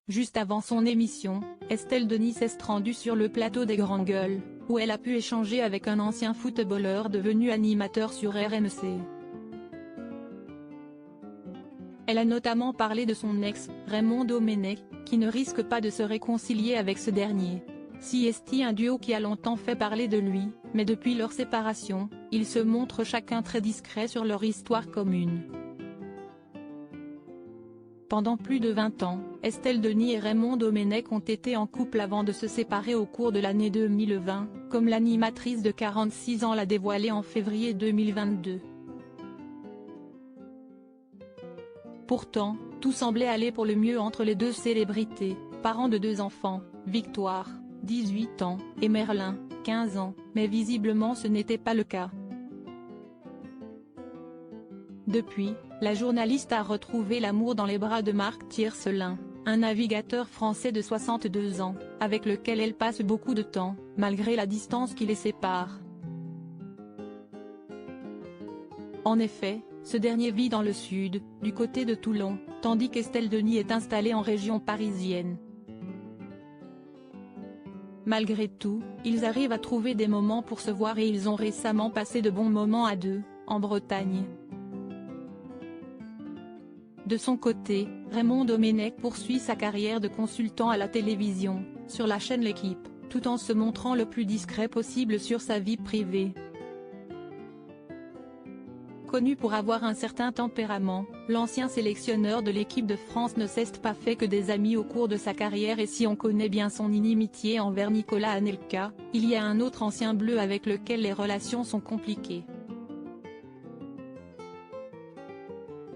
Juste avant son émission, Estelle Denis s'est rendue sur le plateau des Grandes Gueules, où elle a pu échanger avec un ancien footballeur devenu animateur sur RMC. Elle a notamment parlé de son ex, Raymond Domenech, qui ne risque pas de se réconcilier avec ce dernier. CST, un duo qui a longtemps fait parler de lui, mais depuis leur séparation, ils se montrent chacun très discrets sur leur histoire commune. Pendant plus de 20 ans, Estelle Denis et Raymond Domenech ont été en couple avant de se séparer au cours de l'année 2020, comme l'animatrice de 46 ans l'a dévoilé en février 2022. Pourtant, tout semblait aller pour le mieux entre les deux célébrités, parents de 2 enfants, Victoire, 18 ans, et Merlin, 15 ans, mais visiblement ce n'était pas le cas. Depuis, la journaliste a retrouvé l'amour dans les bras de Marc Tiercelin, un navigateur français de 62 ans, avec lequel elle passe beaucoup de temps, malgré la distance qui les sépare. En effet, ce dernier vit dans le sud, du côté de Toulon, tandis qu'Estelle Denis est installée en région parisienne. Malgré tout, ils arrivent à trouver des moments pour se voir et ils ont récemment passé de bons moments à deux, en Bretagne. De son côté, Raymond Domenech poursuit sa carrière de consultant à la télévision, sur la chaîne L'Équipe, tout en se montrant le plus discret possible sur sa vie privée. Connu pour avoir un certain tempérament, l'ancien sélectionneur de l'équipe de France ne s'est pas fait que des amis au cours de sa carrière et si on connaît bien son inimitié envers Nicolas Anelka, il y a un autre ancien bleu avec lequel les relations sont compliquées.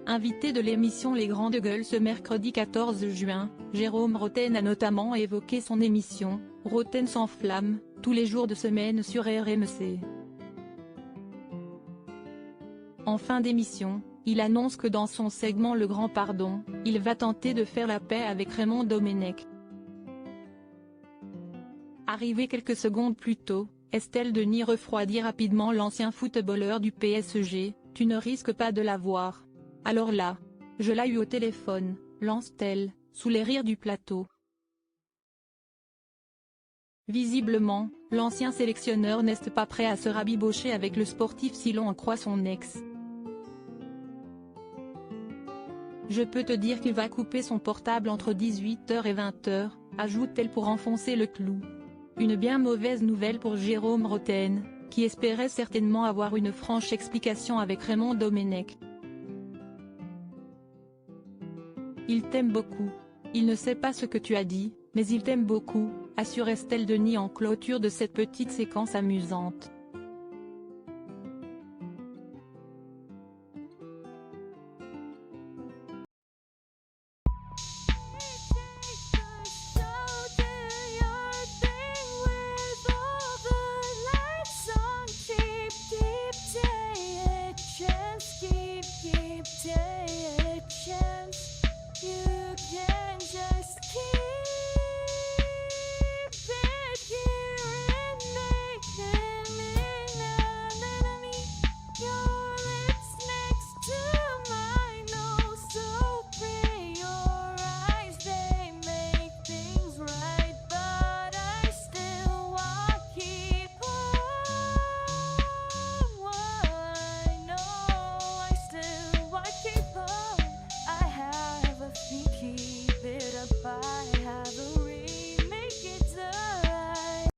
Invité de l'émission Les Grandes Gueules ce mercredi 14 juin, Jérôme Rotten a notamment évoqué son émission, Rotten s'enflamme, tous les jours de semaine sur RMC. En fin d'émission, il annonce que dans son segment Le Grand Pardon, il va tenter de faire la paix avec Raymond Domenech. Arrivé quelques secondes plus tôt, Estelle Denis refroidit rapidement l'ancien footballeur du PSG, « Tu ne risques pas de l'avoir. Alors là, je l'ai eu au téléphone », lance-t-elle, sous les rires du plateau. Visiblement, l'ancien sélectionneur n'est pas prêt à se rabibocher avec le sportif si l'on en croit son ex. Je peux te dire qu'il va couper son portable entre 18h et 20h, ajoute-t-elle pour enfoncer le clou. Une bien mauvaise nouvelle pour Jérôme Rotten, qui espérait certainement avoir une franche explication avec Raymond Domenech. Il t'aime beaucoup. Il ne sait pas ce que tu as dit, mais il t'aime beaucoup, assure Estelle Denis en clôture de cette petite séquence amusante.